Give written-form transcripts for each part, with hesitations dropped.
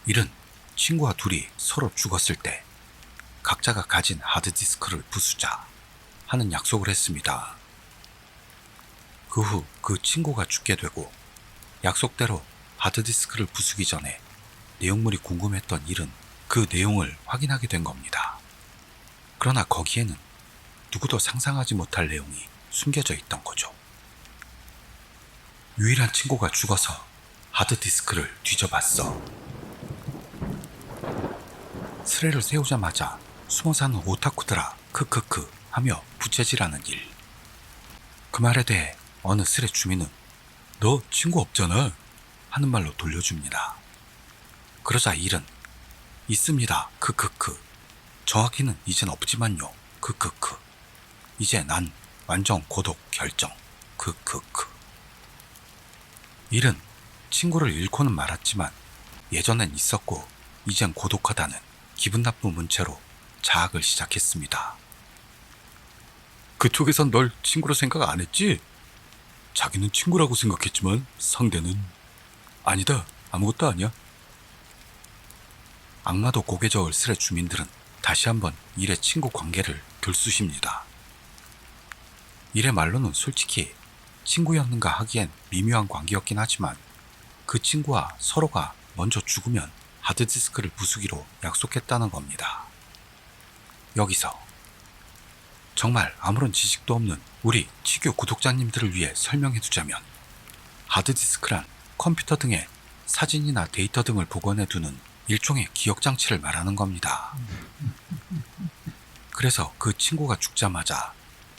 일은 친구와 둘이 서로 죽었을 때 각자가 가진 하드디스크를 부수자 하는 약속을 했습니다. 그 후 그 친구가 죽게 되고 약속대로 하드디스크를 부수기 전에 내용물이 궁금했던 일은 그 내용을 확인하게 된 겁니다. 그러나 거기에는 누구도 상상하지 못할 내용이 숨겨져 있던 거죠. 유일한 친구가 죽어서 하드디스크를 뒤져봤어. 스레를 세우자마자 숨어사는 오타쿠들아 크크크 하며 부채질하는 일. 그 말에 대해 어느 스레 주민은 너 친구 없잖아 하는 말로 돌려줍니다. 그러자 일은 있습니다 크크크, 정확히는 이젠 없지만요 크크크, 이제 난 완전 고독 결정 크크크. 일은 친구를 잃고는 말았지만 예전엔 있었고 이젠 고독하다는 기분 나쁜 문체로 자학을 시작했습니다. 그쪽에선 널 친구로 생각 안 했지? 자기는 친구라고 생각했지만 상대는 아니다, 아무것도 아니야. 악마도 고개 저을 스레 주민들은 다시 한번 일의 친구 관계를 들쑤십니다. 일의 말로는 솔직히 친구였는가 하기엔 미묘한 관계였긴 하지만 그 친구와 서로가 먼저 죽으면 하드디스크를 부수기로 약속했다는 겁니다. 여기서 정말 아무런 지식도 없는 우리 치규 구독자님들을 위해 설명해두자면 하드디스크란 컴퓨터 등의 사진이나 데이터 등을 복원해두는 일종의 기억장치를 말하는 겁니다. 그래서 그 친구가 죽자마자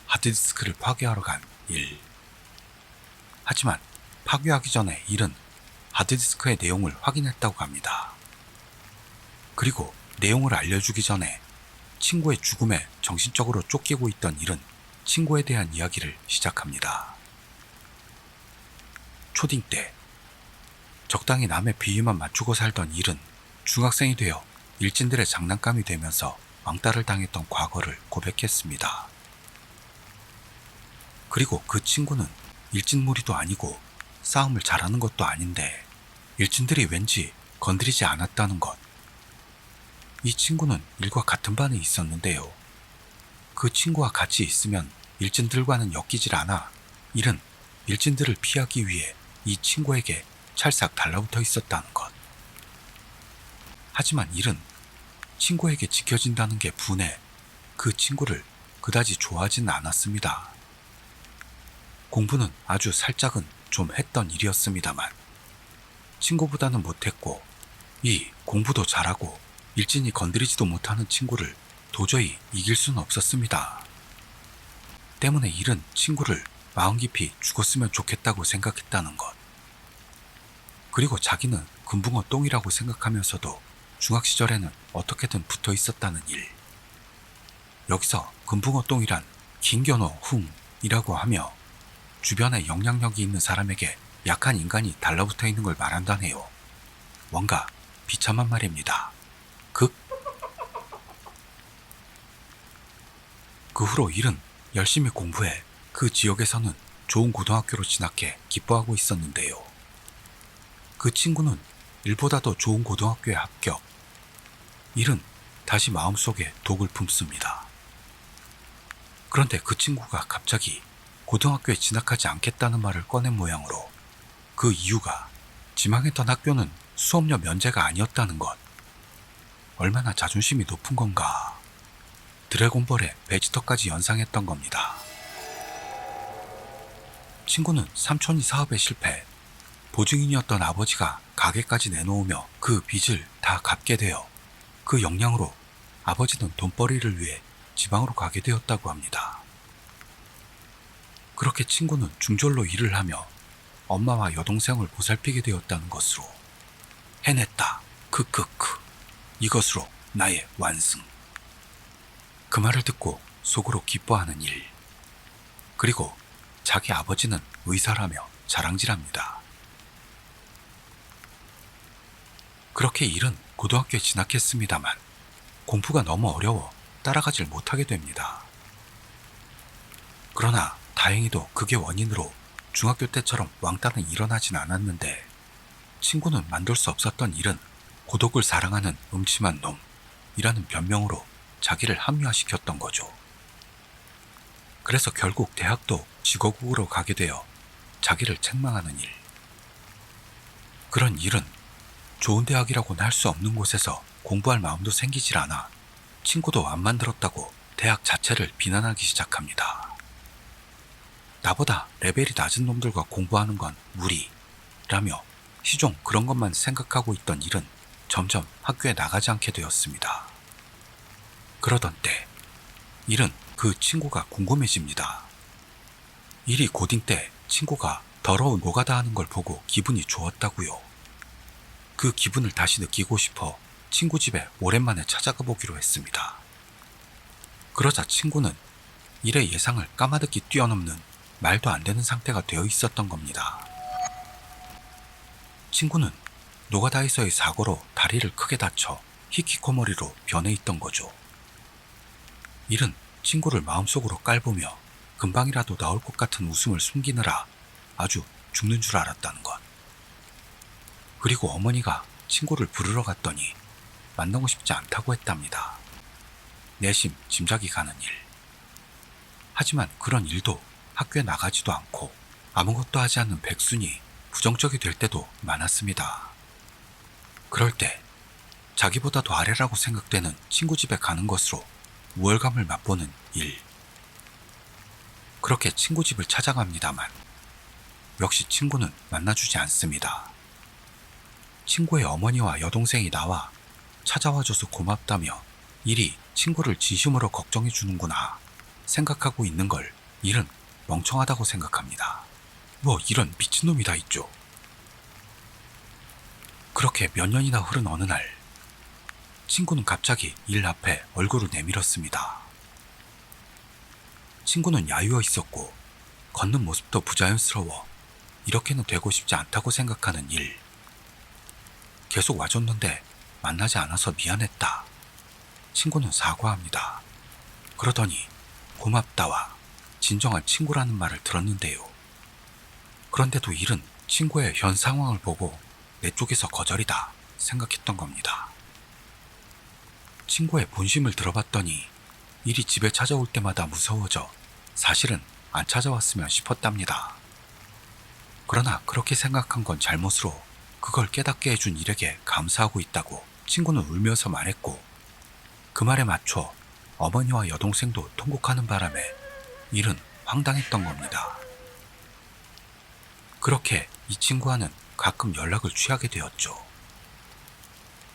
하드디스크를 파괴하러 간 일. 하지만 파괴하기 전에 일은 하드디스크의 내용을 확인했다고 합니다. 그리고 내용을 알려주기 전에 친구의 죽음에 정신적으로 쫓기고 있던 일은 친구에 대한 이야기를 시작합니다. 초딩 때 적당히 남의 비위만 맞추고 살던 일은 중학생이 되어 일진들의 장난감이 되면서 왕따를 당했던 과거를 고백했습니다. 그리고 그 친구는 일진무리도 아니고 싸움을 잘하는 것도 아닌데 일진들이 왠지 건드리지 않았다는 것. 이 친구는 일과 같은 반에 있었는데요. 그 친구와 같이 있으면 일진들과는 엮이질 않아 일은 일진들을 피하기 위해 이 친구에게 찰싹 달라붙어 있었다는 것. 하지만 일은 친구에게 지켜진다는 게 분해 그 친구를 그다지 좋아하지는 않았습니다. 공부는 아주 살짝은 좀 했던 일이었습니다만 친구보다는 못했고 이 공부도 잘하고 일진이 건드리지도 못하는 친구를 도저히 이길 수는 없었습니다. 때문에 일은 친구를 마음 깊이 죽었으면 좋겠다고 생각했다는 것. 그리고 자기는 금붕어 똥이라고 생각하면서도 중학 시절에는 어떻게든 붙어 있었다는 일. 여기서 금붕어 똥이란 긴겨노 훔이라고 하며 주변에 영향력이 있는 사람에게 약한 인간이 달라붙어 있는 걸 말한다네요. 뭔가 비참한 말입니다. 그 후로 일은 열심히 공부해 그 지역에서는 좋은 고등학교로 진학해 기뻐하고 있었는데요. 그 친구는 일보다도 좋은 고등학교에 합격. 일은 다시 마음속에 독을 품습니다. 그런데 그 친구가 갑자기 고등학교에 진학하지 않겠다는 말을 꺼낸 모양으로 그 이유가 지망했던 학교는 수업료 면제가 아니었다는 것. 얼마나 자존심이 높은 건가. 드래곤볼에 베지터까지 연상했던 겁니다. 친구는 삼촌이 사업에 실패, 보증인이었던 아버지가 가게까지 내놓으며 그 빚을 다 갚게 되어 그 역량으로 아버지는 돈벌이를 위해 지방으로 가게 되었다고 합니다. 그렇게 친구는 중졸로 일을 하며 엄마와 여동생을 보살피게 되었다는 것으로 해냈다 크크크, 이것으로 나의 완승. 그 말을 듣고 속으로 기뻐하는 일. 그리고 자기 아버지는 의사라며 자랑질합니다. 그렇게 일은 고등학교에 진학했습니다만 공부가 너무 어려워 따라가질 못하게 됩니다. 그러나 다행히도 그게 원인으로 중학교 때처럼 왕따는 일어나진 않았는데 친구는 만들 수 없었던 일은 고독을 사랑하는 음침한 놈이라는 변명으로 자기를 합리화시켰던 거죠. 그래서 결국 대학도 직어국으로 가게 되어 자기를 책망하는 일. 그런 일은 좋은 대학이라고는 할 수 없는 곳에서 공부할 마음도 생기질 않아 친구도 안 만들었다고 대학 자체를 비난하기 시작합니다. 나보다 레벨이 낮은 놈들과 공부하는 건 무리라며 시종 그런 것만 생각하고 있던 일은 점점 학교에 나가지 않게 되었습니다. 그러던 때 일은 그 친구가 궁금해집니다. 일이 고딩 때 친구가 더러운 노가다 하는 걸 보고 기분이 좋았다고요. 그 기분을 다시 느끼고 싶어 친구 집에 오랜만에 찾아가 보기로 했습니다. 그러자 친구는 일의 예상을 까마득히 뛰어넘는 말도 안 되는 상태가 되어 있었던 겁니다. 친구는 노가다에서의 사고로 다리를 크게 다쳐 히키코모리로 변해 있던 거죠. 일은 친구를 마음속으로 깔보며 금방이라도 나올 것 같은 웃음을 숨기느라 아주 죽는 줄 알았다는 것. 그리고 어머니가 친구를 부르러 갔더니 만나고 싶지 않다고 했답니다. 내심 짐작이 가는 일. 하지만 그런 일도 학교에 나가지도 않고 아무것도 하지 않는 백순이 부정적이 될 때도 많았습니다. 그럴 때 자기보다도 아래라고 생각되는 친구 집에 가는 것으로 우월감을 맛보는 일. 그렇게 친구 집을 찾아갑니다만 역시 친구는 만나주지 않습니다. 친구의 어머니와 여동생이 나와 찾아와줘서 고맙다며 일이 친구를 진심으로 걱정해주는구나 생각하고 있는 걸 일은 멍청하다고 생각합니다. 뭐 이런 미친놈이 다 있죠. 그렇게 몇 년이나 흐른 어느 날 친구는 갑자기 일 앞에 얼굴을 내밀었습니다. 친구는 야유어 있었고 걷는 모습도 부자연스러워 이렇게는 되고 싶지 않다고 생각하는 일. 계속 와줬는데 만나지 않아서 미안했다. 친구는 사과합니다. 그러더니 고맙다와 진정한 친구라는 말을 들었는데요. 그런데도 일은 친구의 현 상황을 보고 내 쪽에서 거절이다 생각했던 겁니다. 친구의 본심을 들어봤더니 일이 집에 찾아올 때마다 무서워져 사실은 안 찾아왔으면 싶었답니다. 그러나 그렇게 생각한 건 잘못으로 그걸 깨닫게 해준 일에게 감사하고 있다고 친구는 울면서 말했고, 그 말에 맞춰 어머니와 여동생도 통곡하는 바람에 일은 황당했던 겁니다. 그렇게 이 친구와는 가끔 연락을 취하게 되었죠.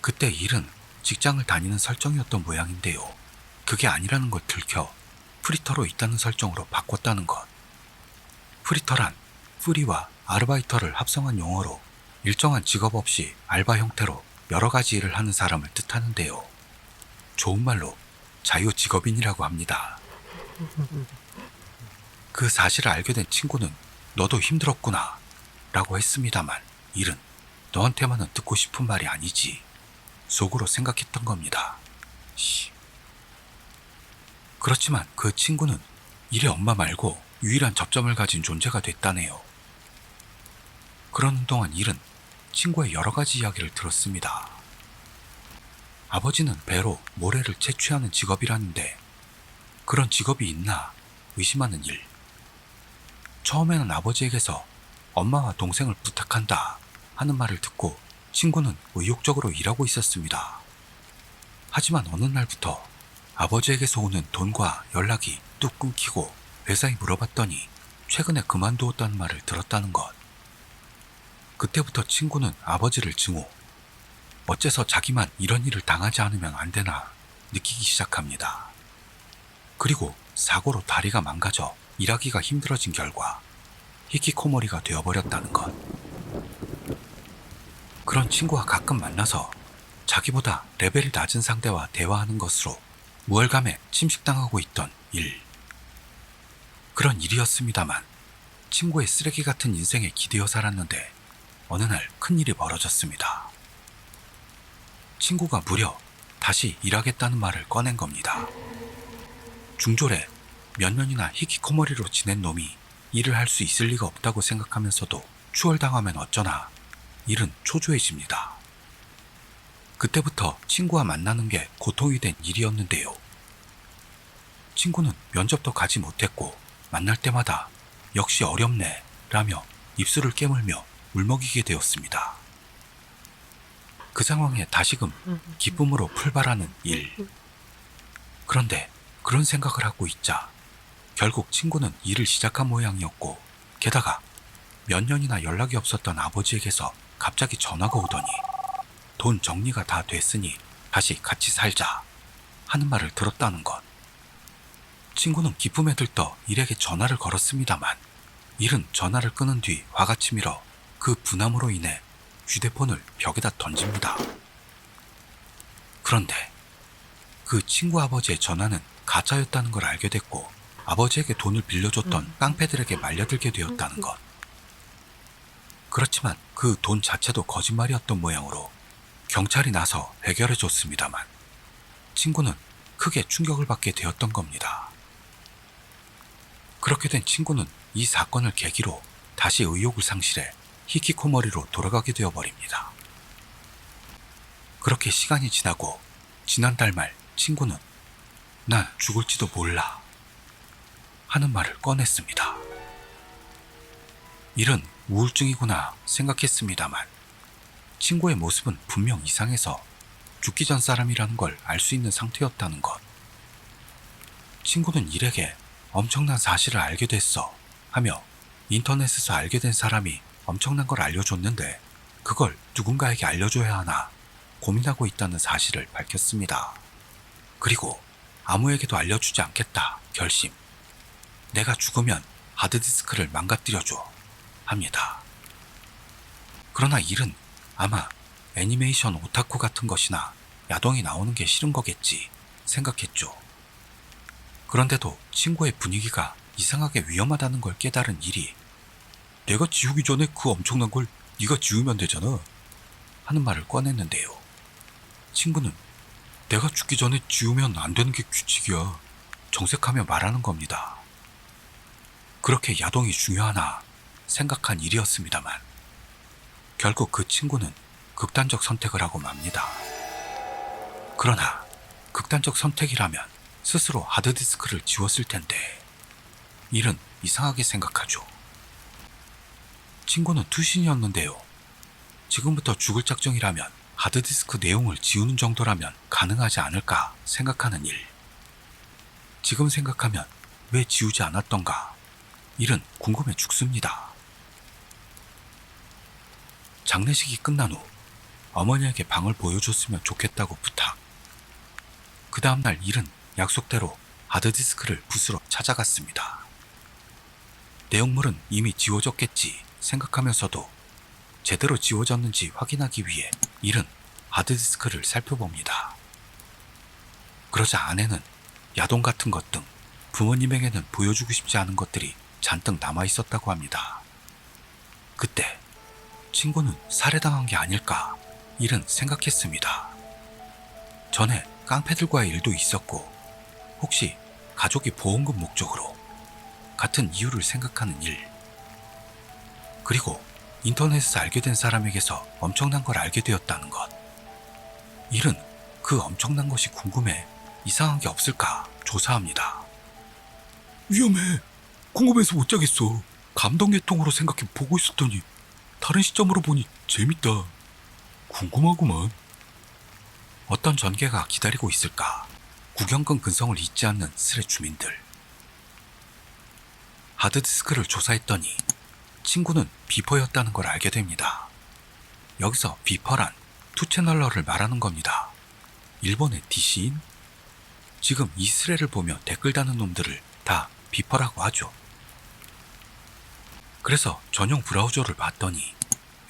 그때 일은 직장을 다니는 설정이었던 모양인데요. 그게 아니라는 걸 들켜 프리터로 있다는 설정으로 바꿨다는 것. 프리터란 프리와 아르바이터를 합성한 용어로 일정한 직업 없이 알바 형태로 여러 가지 일을 하는 사람을 뜻하는데요. 좋은 말로 자유직업인이라고 합니다. 그 사실을 알게 된 친구는 너도 힘들었구나 라고 했습니다만 일은 너한테만은 듣고 싶은 말이 아니지 속으로 생각했던 겁니다. 그렇지만 그 친구는 일의 엄마 말고 유일한 접점을 가진 존재가 됐다네요. 그러는 동안 일은 친구의 여러 가지 이야기를 들었습니다. 아버지는 배로 모래를 채취하는 직업이라는데 그런 직업이 있나 의심하는 일. 처음에는 아버지에게서 엄마와 동생을 부탁한다 하는 말을 듣고 친구는 의욕적으로 일하고 있었습니다. 하지만 어느 날부터 아버지에게서 오는 돈과 연락이 뚝 끊기고 회사에 물어봤더니 최근에 그만두었다는 말을 들었다는 것. 그때부터 친구는 아버지를 증오, 어째서 자기만 이런 일을 당하지 않으면 안 되나 느끼기 시작합니다. 그리고 사고로 다리가 망가져 일하기가 힘들어진 결과 히키코모리가 되어버렸다는 것. 그런 친구와 가끔 만나서 자기보다 레벨이 낮은 상대와 대화하는 것으로 우월감에 침식당하고 있던 일. 그런 일이었습니다만 친구의 쓰레기 같은 인생에 기대어 살았는데 어느 날 큰일이 벌어졌습니다. 친구가 무려 다시 일하겠다는 말을 꺼낸 겁니다. 중졸에 몇 년이나 히키코모리로 지낸 놈이 일을 할 수 있을 리가 없다고 생각하면서도 추월당하면 어쩌나 일은 초조해집니다. 그때부터 친구와 만나는 게 고통이 된 일이었는데요. 친구는 면접도 가지 못했고 만날 때마다 역시 어렵네 라며 입술을 깨물며 울먹이게 되었습니다. 그 상황에 다시금 기쁨으로 풀발하는 일. 그런데 그런 생각을 하고 있자 결국 친구는 일을 시작한 모양이었고, 게다가 몇 년이나 연락이 없었던 아버지에게서 갑자기 전화가 오더니 돈 정리가 다 됐으니 다시 같이 살자 하는 말을 들었다는 것. 친구는 기쁨에 들떠 일에게 전화를 걸었습니다만 일은 전화를 끊은 뒤 화가 치밀어 그 분함으로 인해 휴대폰을 벽에다 던집니다. 그런데 그 친구 아버지의 전화는 가짜였다는 걸 알게 됐고 아버지에게 돈을 빌려줬던 깡패들에게 말려들게 되었다는 것. 그렇지만 그 돈 자체도 거짓말이었던 모양으로 경찰이 나서 해결해줬습니다만 친구는 크게 충격을 받게 되었던 겁니다. 그렇게 된 친구는 이 사건을 계기로 다시 의욕을 상실해 히키코모리로 돌아가게 되어버립니다. 그렇게 시간이 지나고 지난달 말 친구는 난 죽을지도 몰라 하는 말을 꺼냈습니다. 일은 우울증이구나 생각했습니다만 친구의 모습은 분명 이상해서 죽기 전 사람이라는 걸 알 수 있는 상태였다는 것. 친구는 일에게 엄청난 사실을 알게 됐어 하며 인터넷에서 알게 된 사람이 엄청난 걸 알려줬는데 그걸 누군가에게 알려줘야 하나 고민하고 있다는 사실을 밝혔습니다. 그리고 아무에게도 알려주지 않겠다 결심. 내가 죽으면 하드디스크를 망가뜨려줘 합니다. 그러나 일은 아마 애니메이션 오타쿠 같은 것이나 야동이 나오는 게 싫은 거겠지 생각했죠. 그런데도 친구의 분위기가 이상하게 위험하다는 걸 깨달은 일이 내가 지우기 전에 그 엄청난 걸 네가 지우면 되잖아 하는 말을 꺼냈는데요. 친구는 내가 죽기 전에 지우면 안 되는 게 규칙이야 정색하며 말하는 겁니다. 그렇게 야동이 중요하나 생각한 일이었습니다만 결국 그 친구는 극단적 선택을 하고 맙니다. 그러나 극단적 선택이라면 스스로 하드디스크를 지웠을 텐데 일은 이상하게 생각하죠. 친구는 투신이었는데요. 지금부터 죽을 작정이라면 하드디스크 내용을 지우는 정도라면 가능하지 않을까 생각하는 일. 지금 생각하면 왜 지우지 않았던가 일은 궁금해 죽습니다. 장례식이 끝난 후 어머니에게 방을 보여줬으면 좋겠다고 부탁. 그 다음날 일은 약속대로 하드디스크를 부수러 찾아갔습니다. 내용물은 이미 지워졌겠지 생각하면서도 제대로 지워졌는지 확인하기 위해 일은 하드디스크를 살펴봅니다. 그러자 안에는 야동 같은 것 등 부모님에게는 보여주고 싶지 않은 것들이 잔뜩 남아있었다고 합니다. 그때 친구는 살해당한 게 아닐까 일은 생각했습니다. 전에 깡패들과의 일도 있었고 혹시 가족이 보험금 목적으로 같은 이유를 생각하는 일. 그리고 인터넷에서 알게 된 사람에게서 엄청난 걸 알게 되었다는 것. 일은 그 엄청난 것이 궁금해 이상한 게 없을까 조사합니다. 위험해. 궁금해서 못 자겠어. 감동계통으로 생각해 보고 있었더니 다른 시점으로 보니 재밌다. 궁금하구만. 어떤 전개가 기다리고 있을까? 구경꾼 근성을 잊지 않는 스레 주민들. 하드디스크를 조사했더니 친구는 비퍼였다는 걸 알게 됩니다. 여기서 비퍼란 투채널러를 말하는 겁니다. 일본의 DC인? 지금 이 스레를 보며 댓글 다는 놈들을 다 비퍼라고 하죠. 그래서 전용 브라우저를 봤더니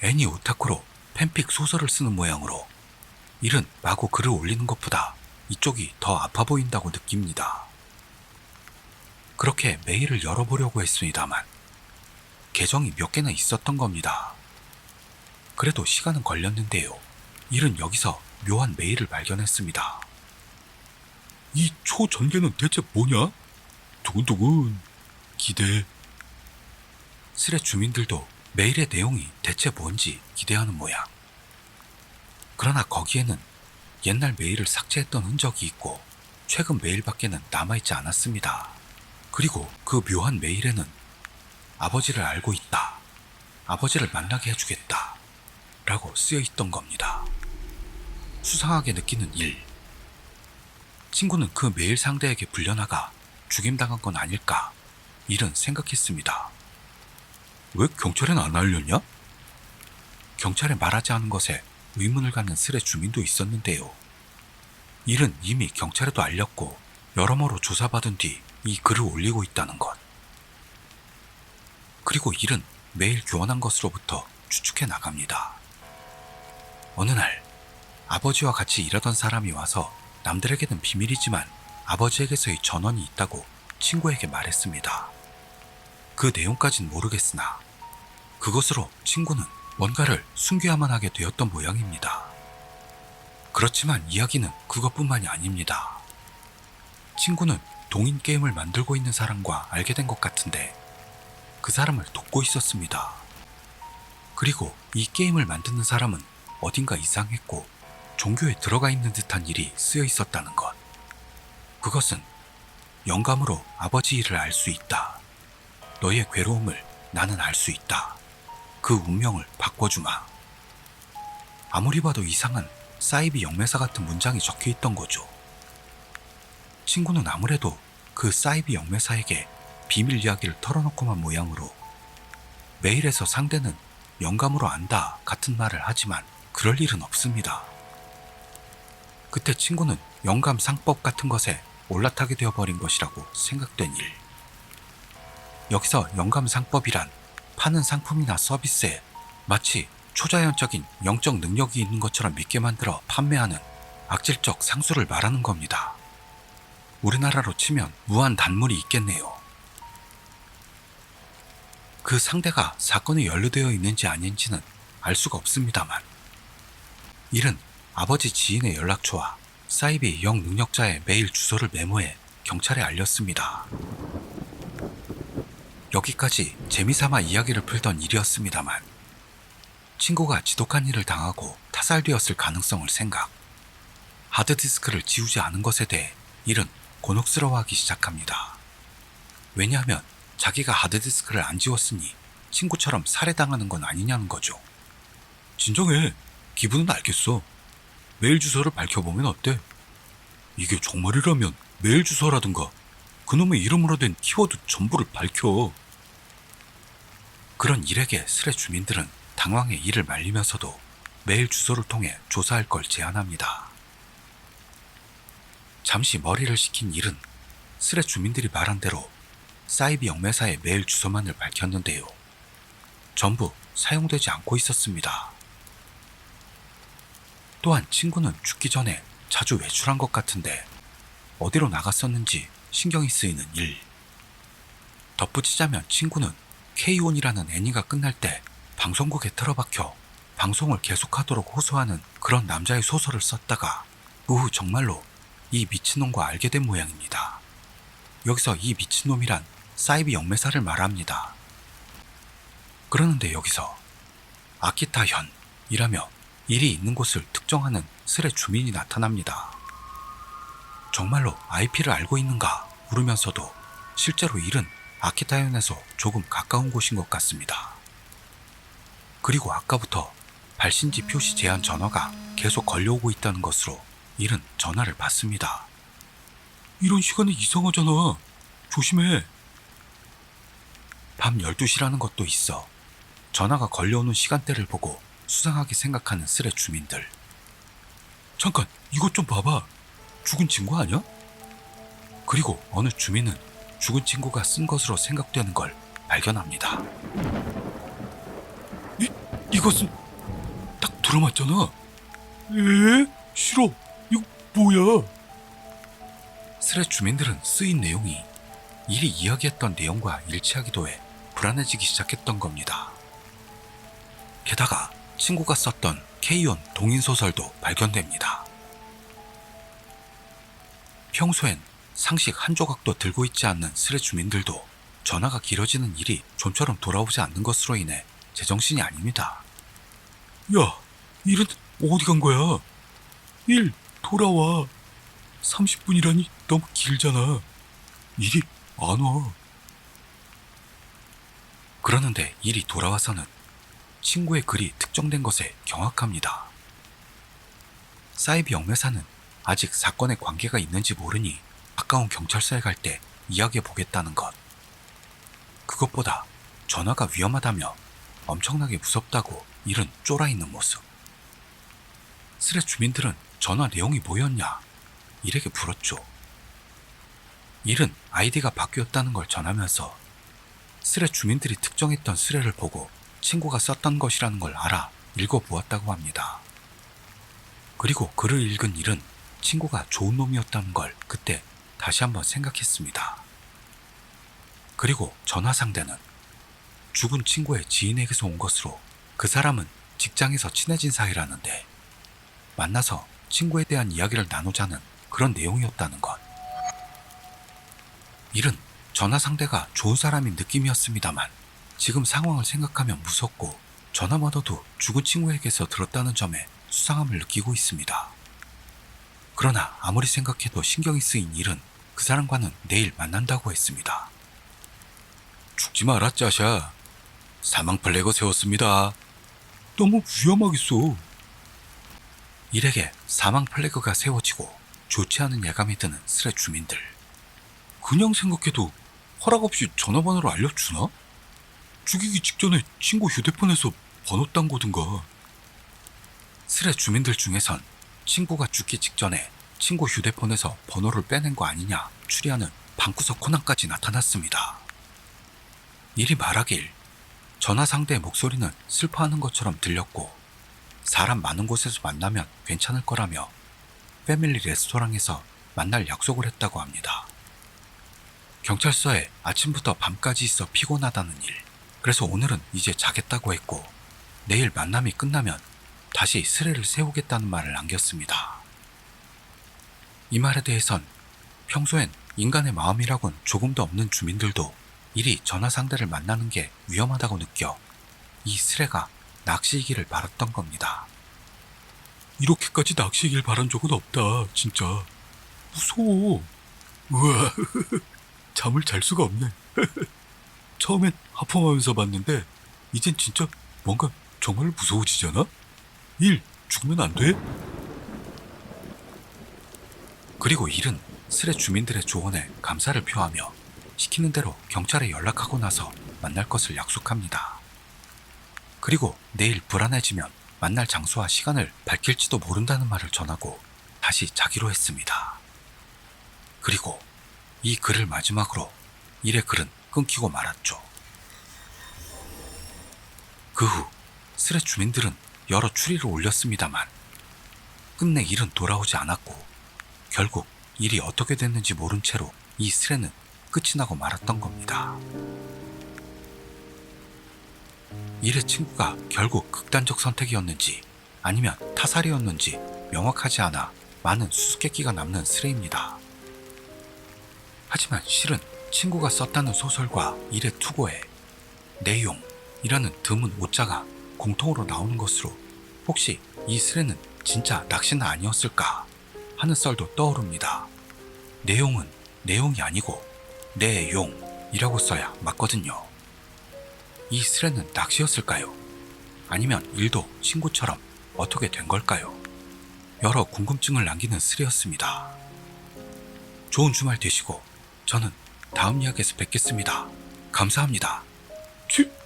애니 오타쿠로 팬픽 소설을 쓰는 모양으로 일은 마구 글을 올리는 것보다 이쪽이 더 아파 보인다고 느낍니다. 그렇게 메일을 열어보려고 했습니다만 계정이 몇 개나 있었던 겁니다. 그래도 시간은 걸렸는데요. 일은 여기서 묘한 메일을 발견했습니다. 이 초전개는 대체 뭐냐? 두근두근 기대. 스레 주민들도 메일의 내용이 대체 뭔지 기대하는 모양. 그러나 거기에는 옛날 메일을 삭제했던 흔적이 있고 최근 메일밖에는 남아있지 않았습니다. 그리고 그 묘한 메일에는 아버지를 알고 있다, 아버지를 만나게 해주겠다 라고 쓰여있던 겁니다. 수상하게 느끼는 1. 친구는 그 메일 상대에게 불려나가 죽임당한 건 아닐까 1은 생각했습니다. 왜 경찰엔 안 알렸냐? 경찰에 말하지 않은 것에 의문을 갖는 스레 주민도 있었는데요. 1은 이미 경찰에도 알렸고 여러모로 조사받은 뒤 이 글을 올리고 있다는 것. 그리고 1은 매일 교환한 것으로부터 추측해 나갑니다. 어느 날 아버지와 같이 일하던 사람이 와서 남들에게는 비밀이지만 아버지에게서의 전원이 있다고 친구에게 말했습니다. 그 내용까진 모르겠으나 그것으로 친구는 뭔가를 숨겨야만 하게 되었던 모양입니다. 그렇지만 이야기는 그것뿐만이 아닙니다. 친구는 동인 게임을 만들고 있는 사람과 알게 된 것 같은데 그 사람을 돕고 있었습니다. 그리고 이 게임을 만드는 사람은 어딘가 이상했고 종교에 들어가 있는 듯한 일이 쓰여 있었다는 것. 그것은 영감으로 아버지 일을 알 수 있다. 너의 괴로움을 나는 알 수 있다. 그 운명을 바꿔주마. 아무리 봐도 이상한 사이비 영매사 같은 문장이 적혀 있던 거죠. 친구는 아무래도 그 사이비 영매사에게 비밀 이야기를 털어놓고만 모양으로 메일에서 상대는 영감으로 안다 같은 말을 하지만 그럴 일은 없습니다. 그때 친구는 영감 상법 같은 것에 올라타게 되어버린 것이라고 생각된 일. 여기서 영감 상법이란 파는 상품이나 서비스에 마치 초자연적인 영적 능력이 있는 것처럼 믿게 만들어 판매하는 악질적 상수를 말하는 겁니다. 우리나라로 치면 무한 단물이 있겠네요. 그 상대가 사건에 연루되어 있는지 아닌지는 알 수가 없습니다만 일은 아버지 지인의 연락처와 사이비 영 능력자의 메일 주소를 메모해 경찰에 알렸습니다. 여기까지 재미삼아 이야기를 풀던 일이었습니다만 친구가 지독한 일을 당하고 타살되었을 가능성을 생각, 하드디스크를 지우지 않은 것에 대해 일은 곤혹스러워하기 시작합니다. 왜냐하면 자기가 하드디스크를 안 지웠으니 친구처럼 살해당하는 건 아니냐는 거죠. 진정해. 기분은 알겠어. 메일 주소를 밝혀보면 어때? 이게 정말이라면 메일 주소라든가 그놈의 이름으로 된 키워드 전부를 밝혀. 그런 일에게 스레 주민들은 당황해 이를 말리면서도 메일 주소를 통해 조사할 걸 제안합니다. 잠시 머리를 식힌 일은 스레 주민들이 말한 대로 사이비 영매사의 메일 주소만을 밝혔는데요. 전부 사용되지 않고 있었습니다. 또한 친구는 죽기 전에 자주 외출한 것 같은데 어디로 나갔었는지 신경이 쓰이는 일. 덧붙이자면 친구는 K-ON이라는 애니가 끝날 때 방송국에 틀어박혀 방송을 계속하도록 호소하는 그런 남자의 소설을 썼다가 그 후 정말로 이 미친놈과 알게 된 모양입니다. 여기서 이 미친놈이란 사이비 영매사를 말합니다. 그러는데 여기서 아키타현이라며 일이 있는 곳을 특정하는 스레 주민이 나타납니다. 정말로 IP를 알고 있는가 물으면서도 실제로 일은 아키타현에서 조금 가까운 곳인 것 같습니다. 그리고 아까부터 발신지 표시 제한 전화가 계속 걸려오고 있다는 것으로 일은 전화를 받습니다. 이런 시간에 이상하잖아. 조심해. 밤 12시라는 것도 있어 전화가 걸려오는 시간대를 보고 수상하게 생각하는 스레 주민들. 잠깐, 이것 좀 봐봐. 죽은 친구 아니야? 그리고 어느 주민은 죽은 친구가 쓴 것으로 생각되는 걸 발견합니다. 이것은 딱 들어맞잖아. 싫어. 이거 뭐야? 스레 주민들은 쓰인 내용이 일이 이야기했던 내용과 일치하기도 해 불안해지기 시작했던 겁니다. 게다가 친구가 썼던 K-ON 동인소설도 발견됩니다. 평소엔 상식 한 조각도 들고 있지 않는 스레 주민들도 전화가 길어지는 일이 좀처럼 돌아오지 않는 것으로 인해 제정신이 아닙니다. 야, 일은 어디 간 거야? 일, 돌아와. 30분이라니 너무 길잖아. 일이 안 와. 그러는데 일이 돌아와서는 친구의 글이 특정된 것에 경악합니다. 사이비 영매사는 아직 사건에 관계가 있는지 모르니 가까운 경찰서에 갈 때 이야기해 보겠다는 것. 그것보다 전화가 위험하다며 엄청나게 무섭다고 일은 쫄아있는 모습. 스레 주민들은 전화 내용이 뭐였냐 일에게 물었죠. 일은 아이디가 바뀌었다는 걸 전하면서 스레 주민들이 특정했던 스레를 보고 친구가 썼던 것이라는 걸 알아 읽어보았다고 합니다. 그리고 글을 읽은 일은 친구가 좋은 놈이었다는 걸 그때 다시 한번 생각했습니다. 그리고 전화 상대는 죽은 친구의 지인에게서 온 것으로 그 사람은 직장에서 친해진 사이라는데 만나서 친구에 대한 이야기를 나누자는 그런 내용이었다는 것. 일은 전화 상대가 좋은 사람인 느낌이었습니다만 지금 상황을 생각하면 무섭고 전화만으로도 죽은 친구에게서 들었다는 점에 수상함을 느끼고 있습니다. 그러나 아무리 생각해도 신경이 쓰인 일은 그 사람과는 내일 만난다고 했습니다. 죽지 마라 짜샤. 사망 플래그 세웠습니다. 너무 위험하겠어. 일에게 사망 플래그가 세워지고 좋지 않은 예감이 드는 스레 주민들. 그냥 생각해도 허락 없이 전화번호를 알려주나? 죽이기 직전에 친구 휴대폰에서 번호 딴 거든가. 스레 주민들 중에선 친구가 죽기 직전에 친구 휴대폰에서 번호를 빼낸 거 아니냐 추리하는 방구석 코난까지 나타났습니다. 일이 말하길 전화 상대의 목소리는 슬퍼하는 것처럼 들렸고 사람 많은 곳에서 만나면 괜찮을 거라며 패밀리 레스토랑에서 만날 약속을 했다고 합니다. 경찰서에 아침부터 밤까지 있어 피곤하다는 일. 그래서 오늘은 이제 자겠다고 했고 내일 만남이 끝나면 다시 스레를 세우겠다는 말을 남겼습니다. 이 말에 대해선 평소엔 인간의 마음이라곤 조금도 없는 주민들도 일이 전화 상대를 만나는 게 위험하다고 느껴 이 스레가 낚시이기를 바랐던 겁니다. 이렇게까지 낚시이길 바란 적은 없다. 진짜 무서워. 우와. 잠을 잘 수가 없네. 처음엔 하품하면서 봤는데 이젠 진짜 뭔가 정말 무서워지잖아? 일 죽으면 안 돼? 그리고 일은 스레 주민들의 조언에 감사를 표하며 시키는 대로 경찰에 연락하고 나서 만날 것을 약속합니다. 그리고 내일 불안해지면 만날 장소와 시간을 밝힐지도 모른다는 말을 전하고 다시 자기로 했습니다. 그리고 이 글을 마지막으로 일의 글은 끊기고 말았죠. 그 후 스레 주민들은 여러 추리를 올렸습니다만 끝내 일은 돌아오지 않았고 결국 일이 어떻게 됐는지 모른 채로 이 스레는 끝이 나고 말았던 겁니다. 일의 친구가 결국 극단적 선택이었는지 아니면 타살이었는지 명확하지 않아 많은 수수께끼가 남는 스레입니다. 하지만 실은 친구가 썼다는 소설과 일의 투고에 내용이라는 드문 오자가 공통으로 나오는 것으로 혹시 이 스레는 진짜 낚시는 아니었을까 하는 썰도 떠오릅니다. 내용은 내용이 아니고 내용이라고 써야 맞거든요. 이 스레는 낚시였을까요? 아니면 일도 친구처럼 어떻게 된 걸까요? 여러 궁금증을 남기는 스레였습니다. 좋은 주말 되시고 저는 다음 이야기에서 뵙겠습니다. 감사합니다. 치!